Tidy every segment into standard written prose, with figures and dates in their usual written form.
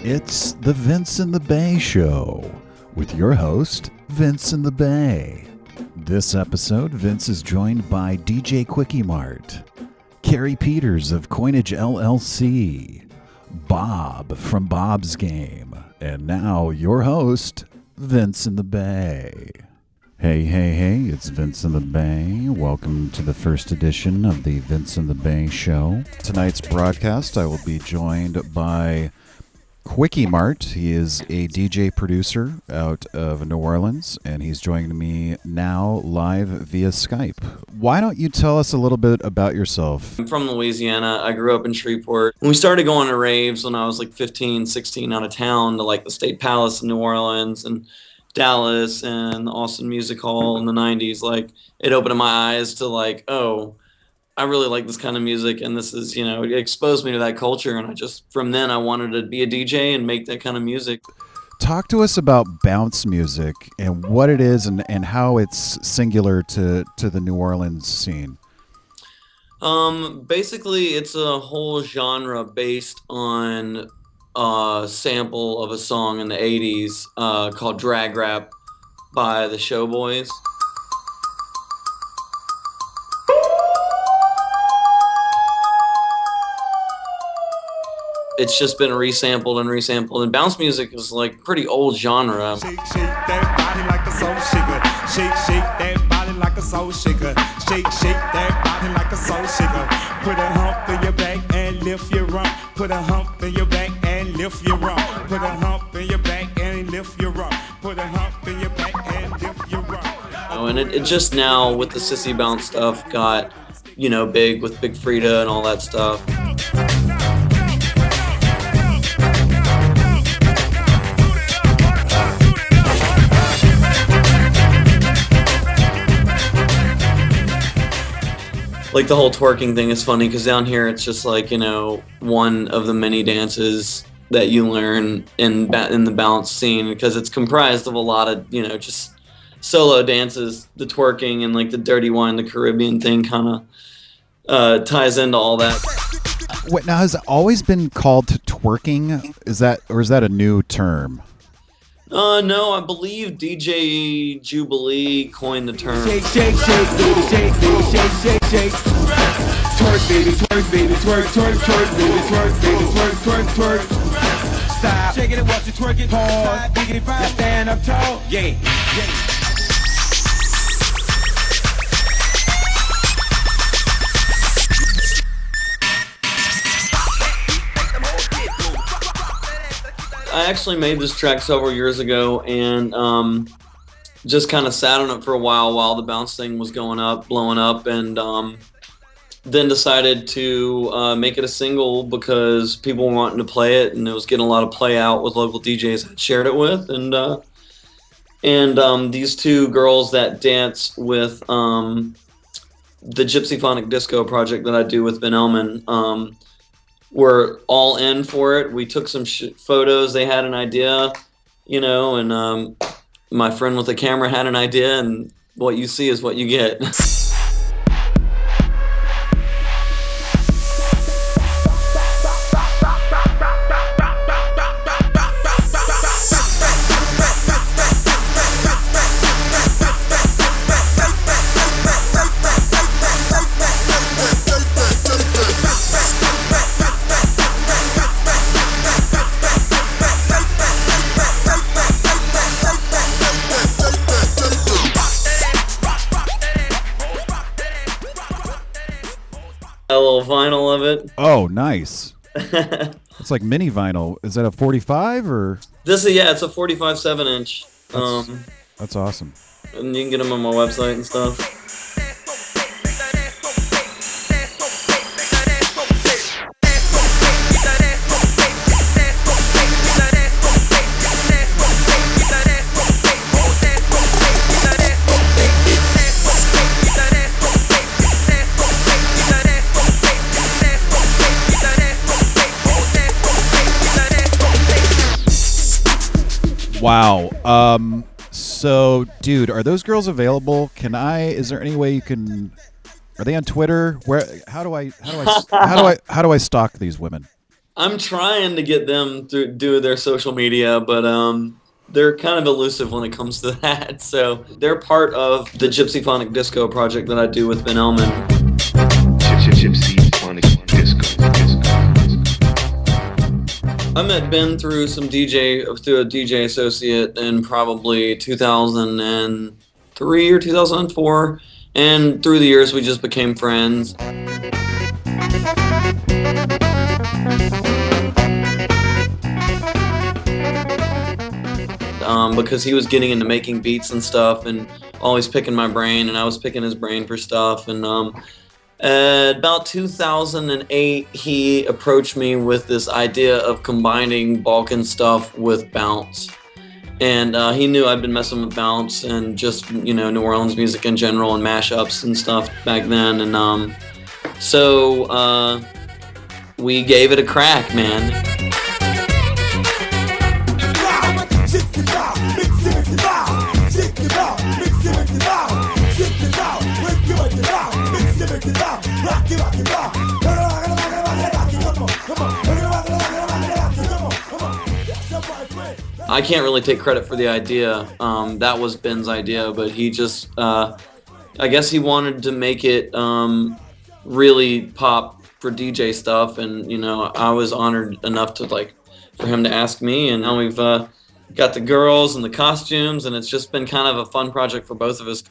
It's the Vince in the Bay Show with your host, Vince in the Bay. This episode, Vince is joined by DJ Quickie Mart, Carrie Peters of Coinage LLC, Bob from Bob's Game, and now your host, Vince in the Bay. Hey, it's Vince in the Bay. Welcome to the first edition of the Vince in the Bay Show. Tonight's broadcast, I will be joined by Quickie Mart. He is a DJ producer out of New Orleans, and he's joining me now live via Skype. Why don't you tell us a little bit about yourself? I'm from Louisiana. I grew up in Shreveport. When we started going to raves when I was like 15, 16 out of town to like the State Palace in New Orleans and Dallas and the Austin Music Hall in the 90s, like it opened my eyes to like, oh, I really like this kind of music, and this is, you know, it exposed me to that culture, and I just, from then I wanted to be a DJ and make that kind of music. Talk to us about bounce music and what it is and how it's singular to the New Orleans scene. Basically, it's a whole genre based on a sample of a song in the 80s called Drag Rap by the Showboys. It's just been resampled, and bounce music is like pretty old genre. Shake that body like a soul shaker. Shake that body like a soul shaker. Shake that body like a soul shaker. Put a hump in your back and lift your rump. Put a hump in your back and lift your rump. Put a hump in your back and lift your rump. Put a hump in your back and lift your rump. Oh, and it just now with the sissy bounce stuff got, you know, big with Big Frida and all that stuff. Like the whole twerking thing is funny because down here it's just like, you know, one of the many dances that you learn in the bounce scene because it's comprised of a lot of, you know, just solo dances. The twerking and like the Dirty Wine, the Caribbean thing kind of ties into all that. Wait, now has it always been called twerking? Is that a new term? No, I believe DJ Jubilee coined the term. Shake, shake, shake, baby, shake, baby, shake, shake, shake. Twerk, baby, twerk, baby, twerk, twerk, twerk, baby, twerk, baby, twerk, twerk, twerk. Stop, shaking it, watch it twerking. Pause, diggity, fine, stand up tall, yeah. I actually made this track several years ago and just kind of sat on it for a while the bounce thing was blowing up, and then decided to make it a single because people were wanting to play it and it was getting a lot of play out with local DJs I shared it with, and these two girls that dance with the Gypsyphonic Disco project that I do with Ben Elman, were all in for it. We took some photos. They had an idea, you know, and my friend with the camera had an idea, and what you see is what you get. A little vinyl of it. Oh, nice. It's like mini vinyl. Is that a 45 or? It's a 45 7-inch. That's awesome. And you can get them on my website and stuff. Wow. So, dude, are those girls available? Is there any way you are they on Twitter? How do I stalk these women? I'm trying to get them to do their social media, but they're kind of elusive when it comes to that. So they're part of the Gypsy Phonic Disco project that I do with Ben Elman. Gypsy Phonic Disco. I met Ben through a DJ associate in probably 2003 or 2004, and through the years we just became friends. Because he was getting into making beats and stuff and always picking my brain, and I was picking his brain for stuff. And at about 2008, he approached me with this idea of combining Balkan stuff with bounce. And he knew I'd been messing with bounce and just, New Orleans music in general and mashups and stuff back then. And so we gave it a crack, man. I can't really take credit for the idea. That was Ben's idea, but he just, I guess he wanted to make it really pop for DJ stuff, and I was honored enough to for him to ask me, and now we've got the girls and the costumes, and it's just been kind of a fun project for both of us.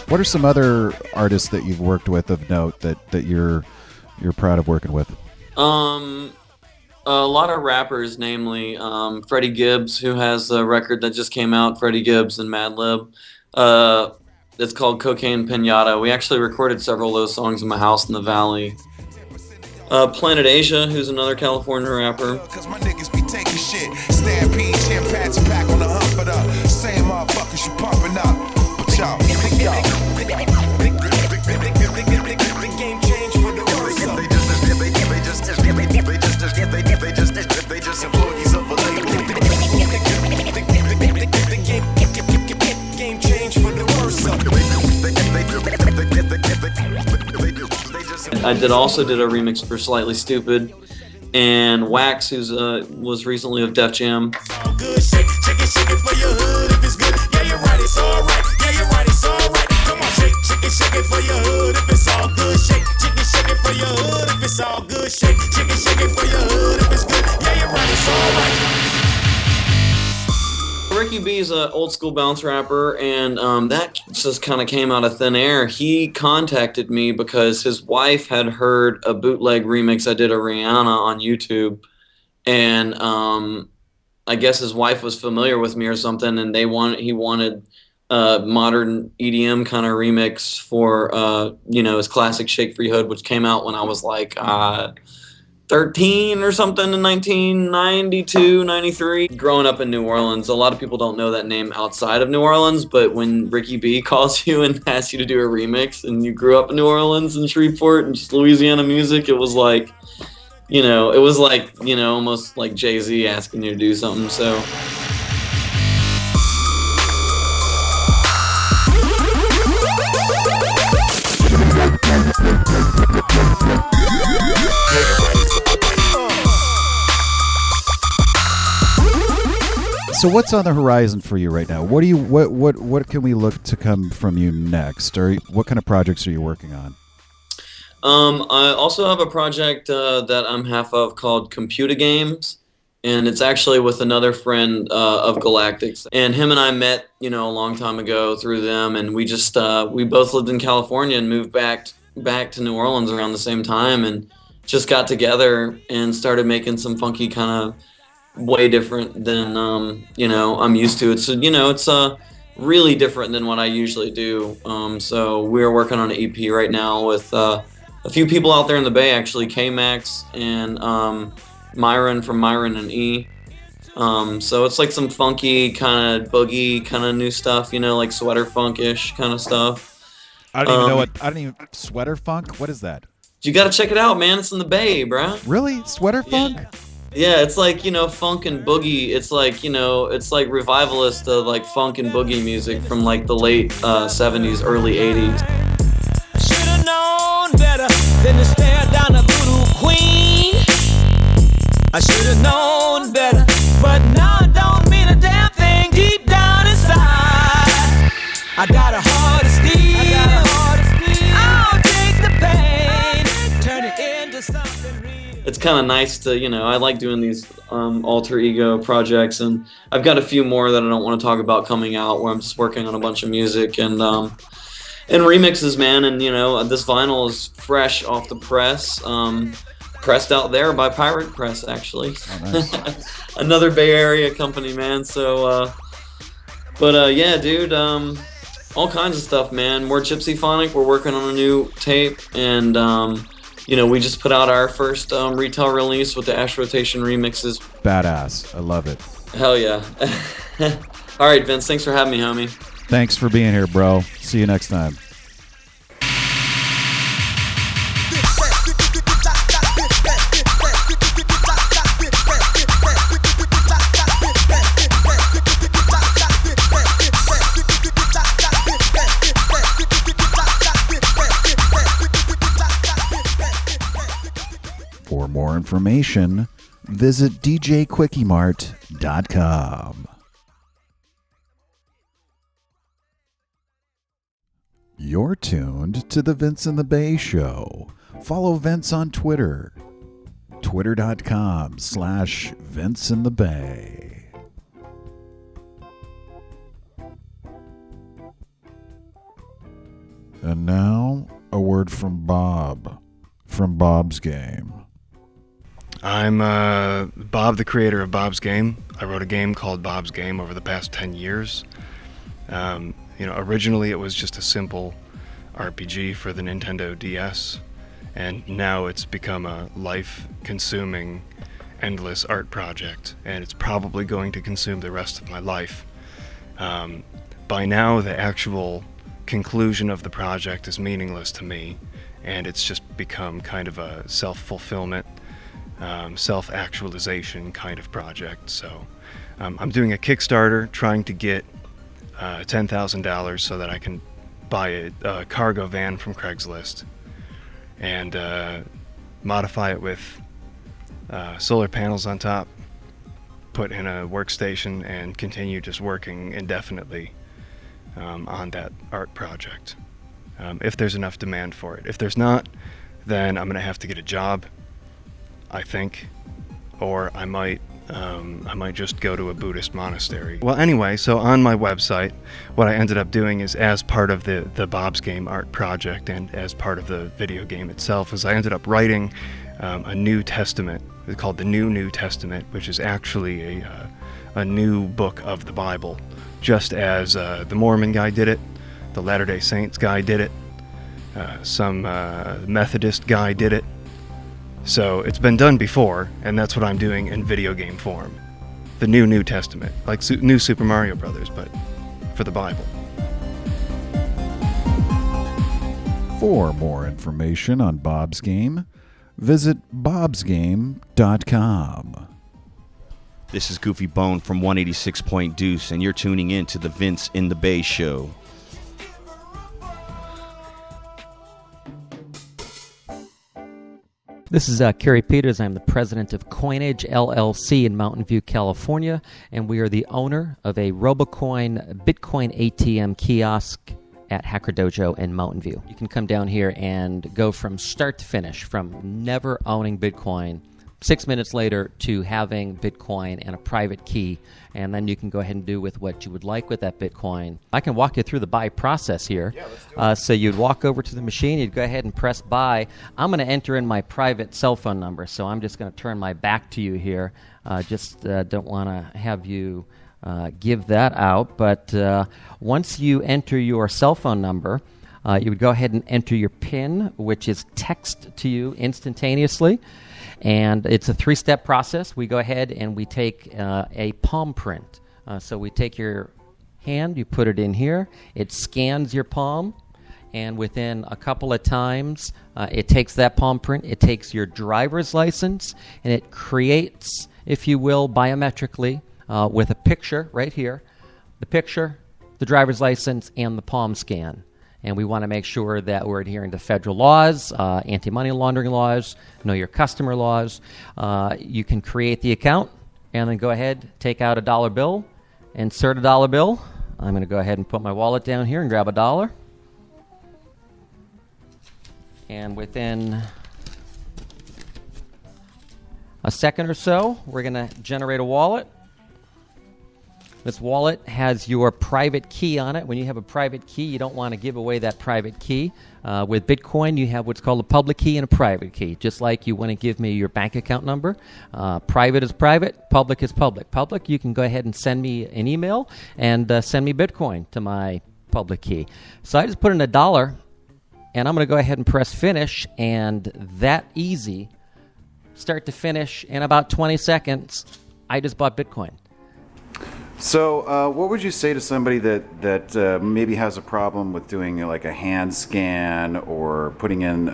What are some other artists that you've worked with of note that you're proud of working with? A lot of rappers, namely Freddie Gibbs, who has a record that just came out, Freddie Gibbs and Madlib. It's called Cocaine Pinata. We actually recorded several of those songs in my house in the Valley. Planet Asia, who's another California rapper. Cause my niggas be taking shit. Stampedes, him pats back on the hump of the same motherfuckers you pumping up. But y'all, the game changed for the worse. They just employees of a label. The game changed for the worse. I also did a remix for Slightly Stupid, and Wax, who was recently of Def Jam. Good shake, shake it for your hood if it's good. Yeah, you're right, it's alright. Yeah, you're right, it's alright. Come on, shake it for your hood if it's all good. Shake it for your hood if it's all good. Shake it for your hood if it's good. Yeah, you're right, it's alright. Ricky B's an old school bounce rapper, and that just kind of came out of thin air. He contacted me because his wife had heard a bootleg remix I did of Rihanna on YouTube, and I guess his wife was familiar with me or something, and he wanted a modern EDM kind of remix for his classic Shake Free Hood, which came out when I was 13 or something in 1992, 93. Growing up in New Orleans, a lot of people don't know that name outside of New Orleans, but when Ricky B calls you and asks you to do a remix and you grew up in New Orleans and Shreveport and just Louisiana music, it was almost like Jay-Z asking you to do something, so. So what's on the horizon for you right now? What can we look to come from you next, or what kind of projects are you working on? I also have a project that I'm half of called Computer Games, and it's actually with another friend of Galactics. And him and I met, a long time ago through them, and we just we both lived in California and moved back to New Orleans around the same time, and just got together and started making some funky kind of way different than I'm used to. It's it's really different than what I usually do. So we're working on an EP right now with a few people out there in the Bay, actually, K-Max and Myron from Myron and E. So it's like some funky kind of boogie kind of new stuff, like sweater funkish kind of stuff. I don't even know sweater funk? What is that? You got to check it out, man. It's in the Bay, bruh. Really? Sweater funk? Yeah, it's like, funk and boogie. It's like, it's like revivalist of like funk and boogie music from like the late 70s, early 80s. I should have known better than to stare down a voodoo queen. I should have known better, but now it don't mean a damn thing deep down inside. I got a heart of steel. I'll take the pain, turn it into something real. It's kind of nice to, I like doing these alter ego projects, and I've got a few more that I don't want to talk about coming out, where I'm just working on a bunch of music and remixes, man. And this vinyl is fresh off the press, pressed out there by Pirate Press, actually. Oh, nice. Another Bay Area company, man. So, yeah, dude, all kinds of stuff, man. More Gypsy Phonic. We're working on a new tape, and we just put out our first retail release with the Ash Rotation remixes. Badass. I love it. Hell yeah. All right, Vince, thanks for having me, homie. Thanks for being here, bro. See you next time. For more information, visit djquickiemart.com. You're tuned to the Vince in the Bay Show. Follow Vince on Twitter. Twitter.com/VinceInTheBay. And now, a word from Bob, from Bob's Game. I'm Bob, the creator of Bob's Game. I wrote a game called Bob's Game over the past 10 years. Originally it was just a simple RPG for the Nintendo DS, and now it's become a life-consuming, endless art project, and it's probably going to consume the rest of my life. By now, the actual conclusion of the project is meaningless to me, and it's just become kind of a self-fulfillment, self-actualization kind of project. So I'm doing a Kickstarter trying to get $10,000 so that I can buy a cargo van from Craigslist and modify it with solar panels on top, put in a workstation, and continue just working indefinitely on that art project, if there's enough demand for it. If there's not, then I'm going to have to get a job, I think, or I might just go to a Buddhist monastery. Well, anyway, so on my website, what I ended up doing is, as part of the Bob's Game art project and as part of the video game itself, is I ended up writing a New Testament. It's called the New Testament, which is actually a new book of the Bible, just as the Mormon guy did it, the Latter-day Saints guy did it, some Methodist guy did it. So it's been done before, and that's what I'm doing in video game form. The New Testament, like New Super Mario Brothers, but for the Bible. For more information on Bob's Game, visit bobsgame.com. This is Goofy Bone from 186 Point Deuce, and you're tuning in to the Vince in the Bay Show. This is Kerry Peters. I'm the president of Coinage LLC in Mountain View, California, and we are the owner of a RoboCoin Bitcoin ATM kiosk at Hacker Dojo in Mountain View. You can come down here and go from start to finish, from never owning Bitcoin 6 minutes later to having Bitcoin and a private key, and then you can go ahead and do with what you would like with that Bitcoin. I can walk you through the buy process here. Yeah, let's do it. So you'd walk over to the machine, you'd go ahead and press buy. I'm going to enter in my private cell phone number, so I'm just going to turn my back to you here. Don't want to have you give that out, but once you enter your cell phone number, you would go ahead and enter your PIN, which is text to you instantaneously. And it's a 3-step process. We go ahead and we take a palm print. So we take your hand, you put it in here, it scans your palm, and within a couple of times, it takes that palm print, it takes your driver's license, and it creates, if you will, biometrically, with a picture right here, the picture, the driver's license, and the palm scan. And we want to make sure that we're adhering to federal laws, anti-money laundering laws, know your customer laws. You can create the account and then go ahead, take out a dollar bill, insert a dollar bill. I'm going to go ahead and put my wallet down here and grab a dollar. And within a second or so, we're going to generate a wallet. This wallet has your private key on it. When you have a private key, you don't want to give away that private key. With Bitcoin, you have what's called a public key and a private key. Just like you want to give me your bank account number. Private is private, public is public. Public, you can go ahead and send me an email and send me Bitcoin to my public key. So I just put in a dollar, and I'm going to go ahead and press finish, and that easy, start to finish, in about 20 seconds, I just bought Bitcoin. So, what would you say to somebody that maybe has a problem with doing like a hand scan or putting in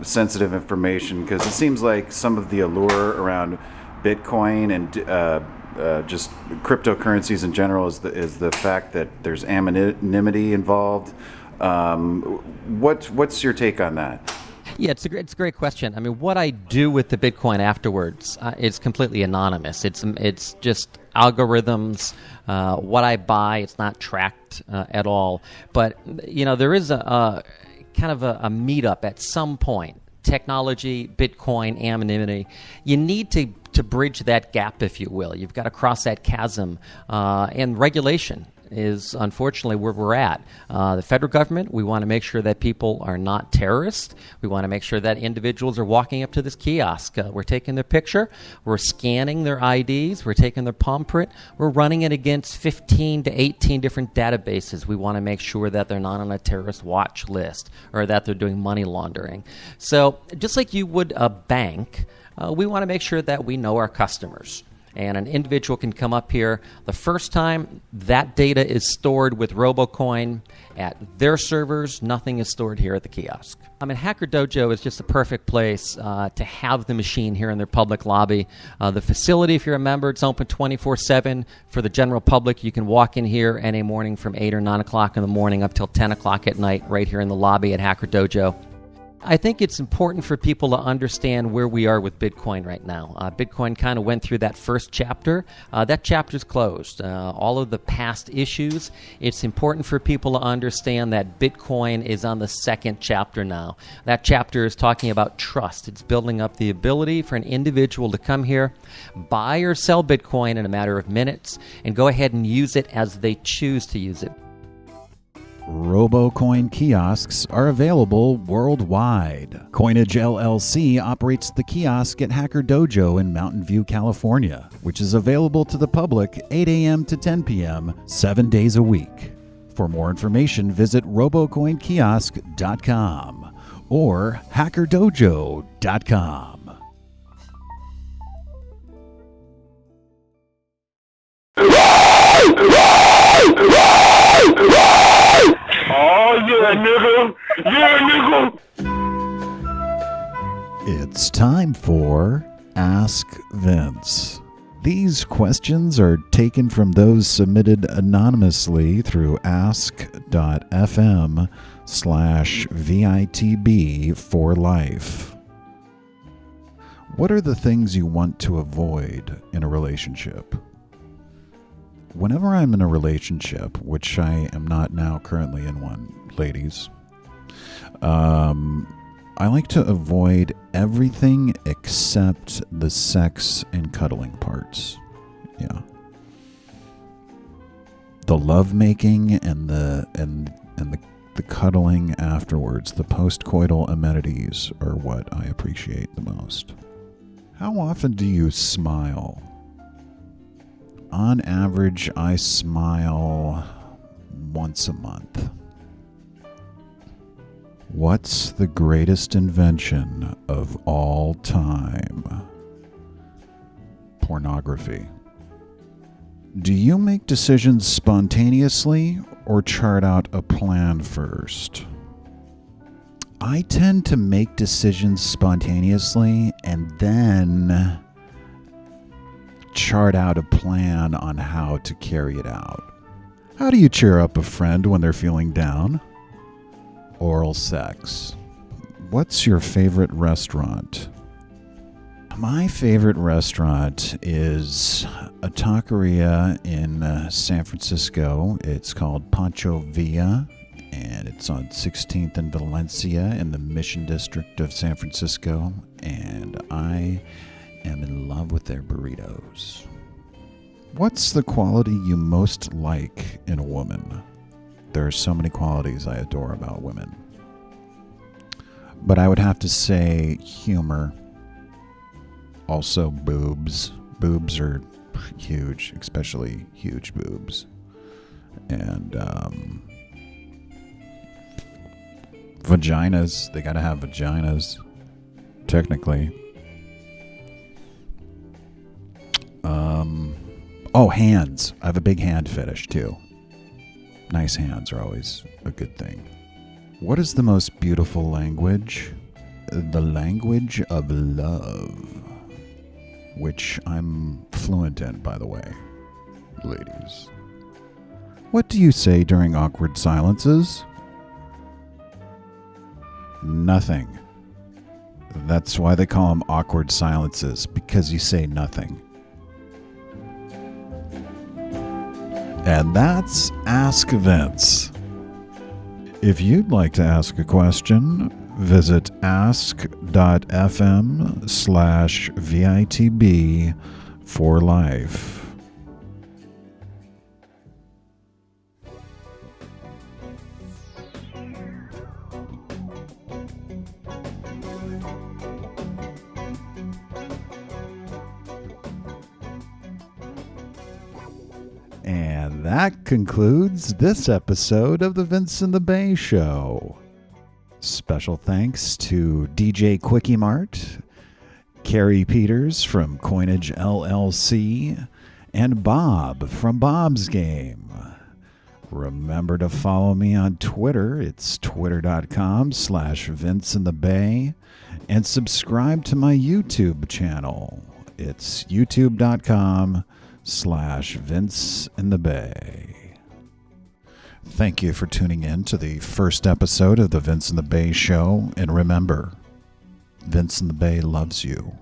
sensitive information? Because it seems like some of the allure around Bitcoin and just cryptocurrencies in general is the fact that there's anonymity involved. What's your take on that? Yeah, it's a great question. I mean, what I do with the Bitcoin afterwards is completely anonymous. It's just algorithms. What I buy, it's not tracked at all. But there is a kind of a meetup at some point. Technology, Bitcoin, anonymity. You need to bridge that gap, if you will. You've got to cross that chasm, and regulation is unfortunately where we're at. The federal government, we want to make sure that people are not terrorists. We want to make sure that individuals are walking up to this kiosk. We're taking their picture. We're scanning their IDs. We're taking their palm print. We're running it against 15 to 18 different databases. We want to make sure that they're not on a terrorist watch list or that they're doing money laundering. So just like you would a bank, we want to make sure that we know our customers. And an individual can come up here. The first time, that data is stored with RoboCoin at their servers. Nothing is stored here at the kiosk. I mean, Hacker Dojo is just a perfect place to have the machine here in their public lobby. The facility, if you're a member, it's open 24/7 for the general public. You can walk in here any morning from 8 or 9 o'clock in the morning up till 10 o'clock at night right here in the lobby at Hacker Dojo. I think it's important for people to understand where we are with Bitcoin right now. Bitcoin kind of went through that first chapter. That chapter's closed. All of the past issues, it's important for people to understand that Bitcoin is on the second chapter now. That chapter is talking about trust. It's building up the ability for an individual to come here, buy or sell Bitcoin in a matter of minutes, and go ahead and use it as they choose to use it. RoboCoin kiosks are available worldwide. Coinage LLC operates the kiosk at Hacker Dojo in Mountain View, California, which is available to the public 8 a.m. to 10 p.m. 7 days a week. For more information, visit robocoinkiosk.com or hackerdojo.com. Oh, yeah, nigga. Yeah, nigga. It's time for Ask Vince. These questions are taken from those submitted anonymously through ask.fm/VITB for life. What are the things you want to avoid in a relationship? Whenever I'm in a relationship, which I am not now currently in one, ladies, I I like to avoid everything except the sex and cuddling parts. Yeah. The lovemaking and the cuddling afterwards, the postcoital amenities are what I appreciate the most. How often do you smile? On average, I smile once a month. What's the greatest invention of all time? Pornography. Do you make decisions spontaneously or chart out a plan first? I tend to make decisions spontaneously and then chart out a plan on how to carry it out. How do you cheer up a friend when they're feeling down? Oral sex. What's your favorite restaurant? My favorite restaurant is a taqueria in San Francisco. It's called Pancho Villa, and it's on 16th and Valencia in the Mission District of San Francisco, and I am in love with their burritos. What's the quality you most like in a woman? There are so many qualities I adore about women. But I would have to say humor. Also boobs. Boobs are huge, especially huge boobs. And vaginas. They gotta have vaginas, technically. Hands. I have a big hand fetish too. Nice hands are always a good thing. What is the most beautiful language? The language of love. Which I'm fluent in, by the way, ladies. What do you say during awkward silences? Nothing. That's why they call them awkward silences, because you say nothing. And that's Ask Vince. If you'd like to ask a question, visit ask.fm/VITB for life. And that concludes this episode of the Vince and the Bay Show. Special thanks to DJ Quickie Mart, Carrie Peters from Coinage LLC, and Bob from Bob's Game. Remember to follow me on Twitter. It's twitter.com/VinceInTheBay, and subscribe to my YouTube channel. It's youtube.com/VinceInTheBay. Thank you for tuning in to the first episode of the Vince and the Bay Show. And remember, Vince and the Bay loves you.